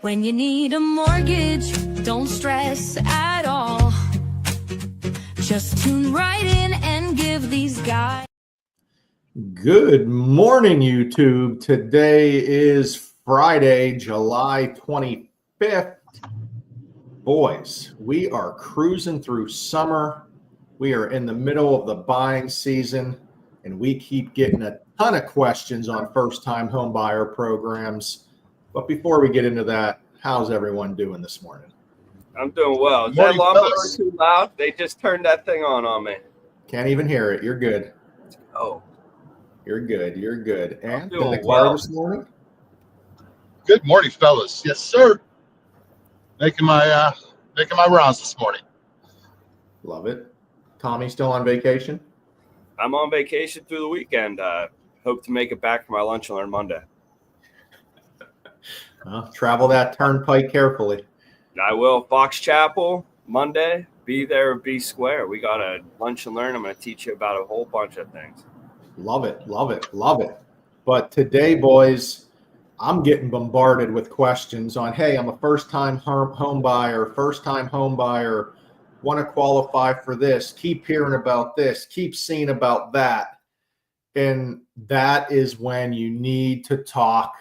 When you need a mortgage, don't stress at all. Just tune right in and give these guys. Good morning, YouTube. Today is Friday, July 25th. Boys, we are cruising through summer. We are in the middle of the buying season, and we keep getting a ton of questions on first-time home buyer programs. But before we get into that, how's everyone doing this morning? I'm doing well. Is that lawnmower too loud? They just turned that thing on me. Can't even hear it. You're good. Oh. You're good. You're good. And doing in the car well. this morning? Good morning, fellas. Yes, sir. Making my rounds this morning. Love it. Tommy still on vacation? I'm on vacation through the weekend. Hope to make it back for my lunch and learn Monday. Well, travel that turnpike carefully. I will. Fox Chapel, Monday. Be there, be square. We got a lunch and learn. I'm going to teach you about a whole bunch of things. Love it. Love it. Love it. But today, boys, I'm getting bombarded with questions on, hey, I'm a first-time home buyer, want to qualify for this, keep hearing about this, keep seeing about that. And that is when you need to talk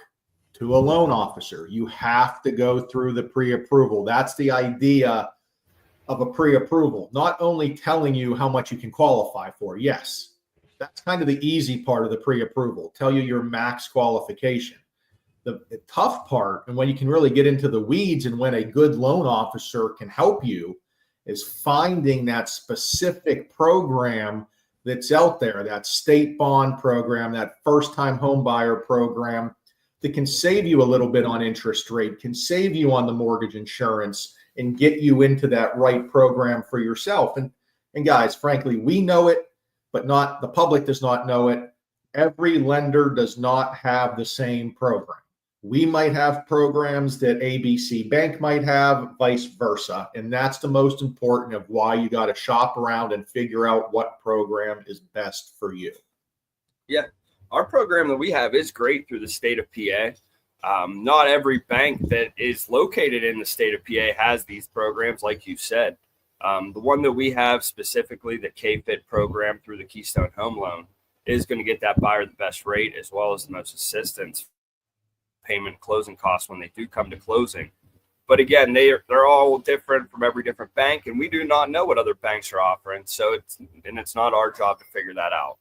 to a loan officer. You have to go through the pre-approval. That's the idea of a pre-approval. Not only telling you how much you can qualify for. Yes, that's kind of the easy part of the pre-approval. Tell you your max qualification. The tough part, and when you can really get into the weeds and when a good loan officer can help you, is finding that specific program that's out there, that state bond program, that first-time home buyer program that can save you a little bit on interest rate, can save you on the mortgage insurance, and get you into that right program for yourself. And guys, frankly, we know it, but not the public does not know it. Every lender does not have the same program. We might have programs that ABC Bank might have, vice versa. And that's the most important of why you got to shop around and figure out what program is best for you. Yeah. Our program that we have is great through the state of PA. Not every bank that is located in the state of PA has these programs, like you said. The one that we have specifically, the K-Fit program through the Keystone Home Loan, is going to get that buyer the best rate as well as the most assistance, payment, closing costs when they do come to closing. But again, they're all different from every different bank, and we do not know what other banks are offering. So it's not our job to figure that out.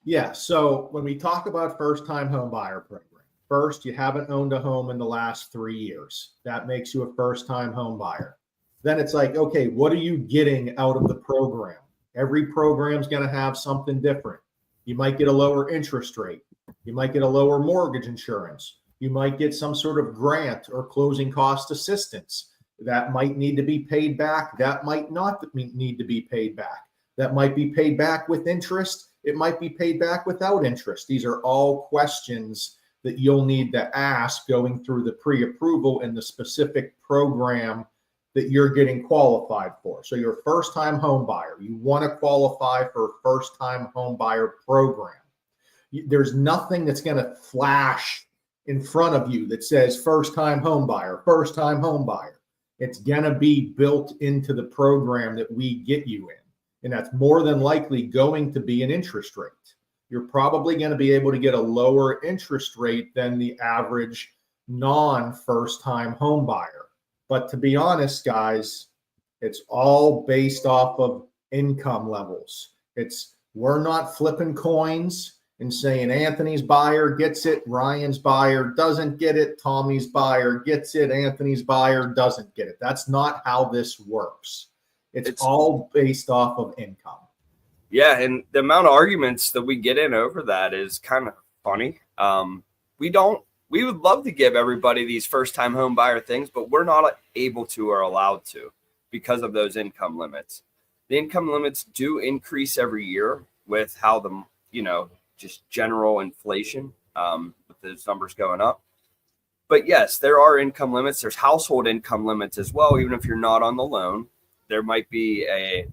Yeah. So when we talk about first-time home buyer program, first, you haven't owned a home in the last 3 years. That makes you a first-time home buyer. Then it's like, okay, what are you getting out of the program? Every program is going to have something different. You might get a lower interest rate. You might get a lower mortgage insurance. You might get some sort of grant or closing cost assistance that might need to be paid back. That might not need to be paid back. That might be paid back with interest. It might be paid back without interest. These are all questions that you'll need to ask going through the pre-approval in the specific program that you're getting qualified for. So you're a first-time home buyer. You want to qualify for a first-time home buyer program. There's nothing that's going to flash in front of you that says first-time home buyer, first-time home buyer. It's going to be built into the program that we get you in. And that's more than likely going to be an interest rate. You're probably going to be able to get a lower interest rate than the average non-first-time home buyer. But to be honest, guys, it's all based off of income levels. We're not flipping coins and saying Anthony's buyer gets it, Ryan's buyer doesn't get it, Tommy's buyer gets it, Anthony's buyer doesn't get it. That's not how this works. It's all based off of income. Yeah, and the amount of arguments that we get in over that is kind of funny. We would love to give everybody these first-time home buyer things, but we're not able to or allowed to because of those income limits. The income limits do increase every year with how just general inflation, with those numbers going up. But yes, there are income limits. There's household income limits as well, even if you're not on the loan. There might be a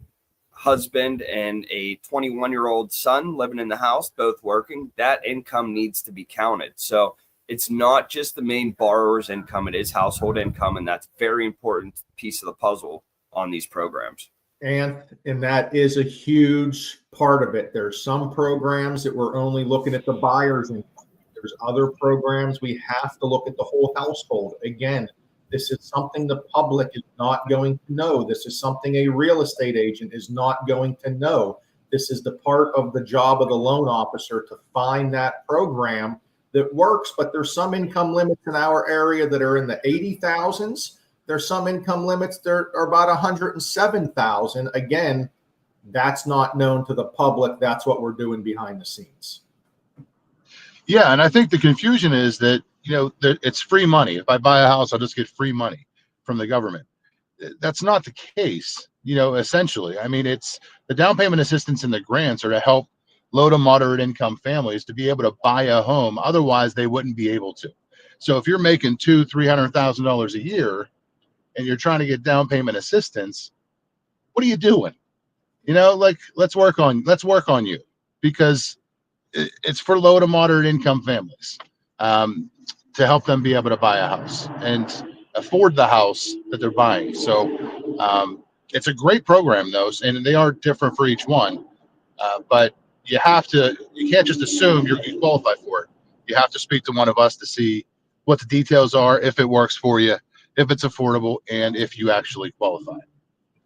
husband and a 21-year-old son living in the house, both working. That income needs to be counted. So it's not just the main borrower's income, it is household income, and that's a very important piece of the puzzle on these programs. And that is a huge part of it. There's some programs that we're only looking at the buyer's income. There's other programs we have to look at the whole household. Again, this is something the public is not going to know. This is something a real estate agent is not going to know. This is the part of the job of the loan officer to find that program that works. But there's some income limits in our area that are in the 80,000s. There's some income limits that are about 107,000. Again, that's not known to the public. That's what we're doing behind the scenes. Yeah, and I think the confusion is that, it's free money. If I buy a house, I'll just get free money from the government. That's not the case, essentially. I mean, it's the down payment assistance and the grants are to help low to moderate income families to be able to buy a home. Otherwise, they wouldn't be able to. So if you're making $200,000-$300,000 a year and you're trying to get down payment assistance, what are you doing? Let's work on you, because it's for low to moderate income families to help them be able to buy a house and afford the house that they're buying. So it's a great program, though, and they are different for each one. But you can't just assume you qualify for it. You have to speak to one of us to see what the details are, if it works for you, if it's affordable, and if you actually qualify.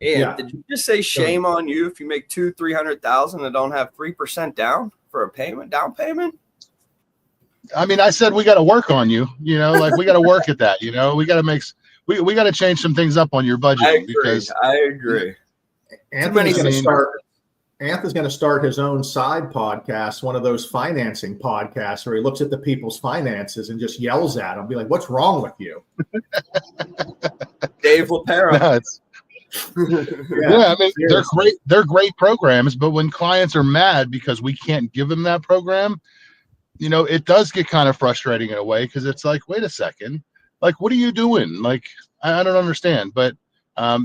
And did you just say shame on you if you make $200,000-$300,000 and don't have 3% down for a down payment? I mean, I said we got to work on you. We got to work at that. We got to we got to change some things up on your budget. I agree. Anthony's going to start his own side podcast, one of those financing podcasts where he looks at the people's finances and just yells at them, be like, "What's wrong with you?" Dave LaPera. No, I mean, seriously. They're great programs, but when clients are mad because we can't give them that program, it does get kind of frustrating in a way, because it's like, wait a second, like, what are you doing? Like, I don't understand. But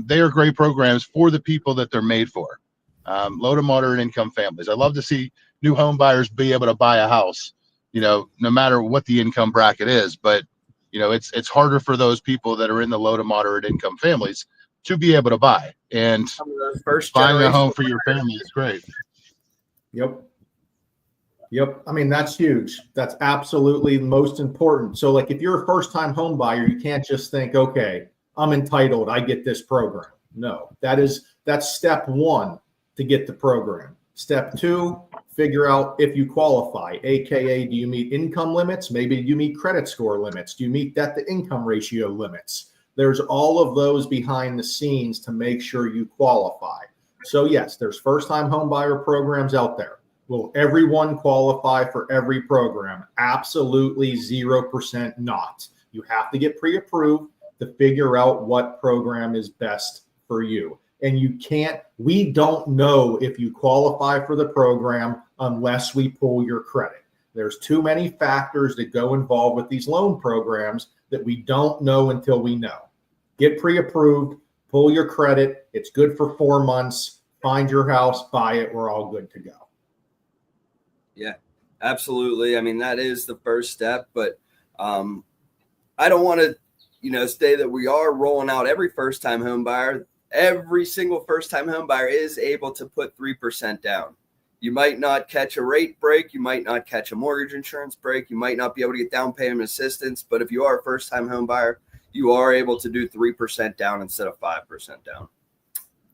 they are great programs for the people that they're made for. Low to moderate income families. I love to see new home buyers be able to buy a house, no matter what the income bracket is. But, it's harder for those people that are in the low to moderate income families to be able to buy. And buying a home for your family is great. Yep. I mean, that's huge. That's absolutely the most important. So like, if you're a first-time home buyer, you can't just think, okay, I'm entitled, I get this program. No, that's step one to get the program. Step two, figure out if you qualify, AKA, do you meet income limits? Maybe you meet credit score limits. Do you meet debt to income ratio limits? There's all of those behind the scenes to make sure you qualify. So yes, there's first-time home buyer programs out there. Will everyone qualify for every program? Absolutely 0% not. You have to get pre-approved to figure out what program is best for you. And we don't know if you qualify for the program unless we pull your credit. There's too many factors that go involved with these loan programs that we don't know until we know. Get pre-approved, pull your credit. It's good for 4 months. Find your house, buy it. We're all good to go. Yeah, absolutely. I mean, that is the first step, but I don't want to, say that we are rolling out every first-time home buyer. Every single first-time home buyer is able to put 3% down. You might not catch a rate break. You might not catch a mortgage insurance break. You might not be able to get down payment assistance. But if you are a first-time home buyer, you are able to do 3% down instead of 5% down.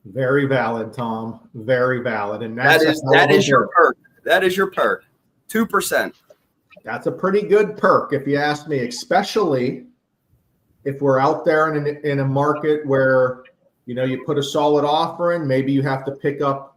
Very valid, Tom. Very valid. And that is your perk. That is your perk. 2%. That's a pretty good perk, if you ask me, especially if we're out there in a market where, you put a solid offer in, maybe you have to pick up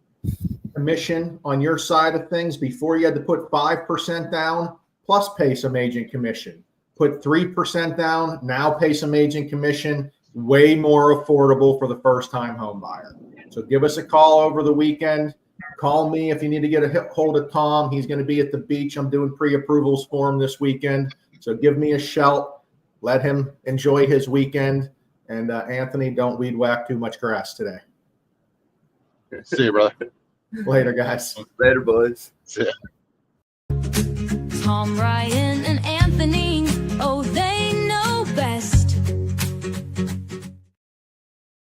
commission on your side of things. Before you had to put 5% down plus pay some agent commission. Put 3% down, now pay some agent commission. Way more affordable for the first-time home buyer. So give us a call over the weekend. Call me if you need to get a hold of Tom. He's going to be at the beach. I'm doing pre-approvals for him this weekend. So give me a shout. Let him enjoy his weekend. And Anthony, don't weed whack too much grass today. See you, brother. Later, guys. Later, boys. See ya. Tom, Ryan, and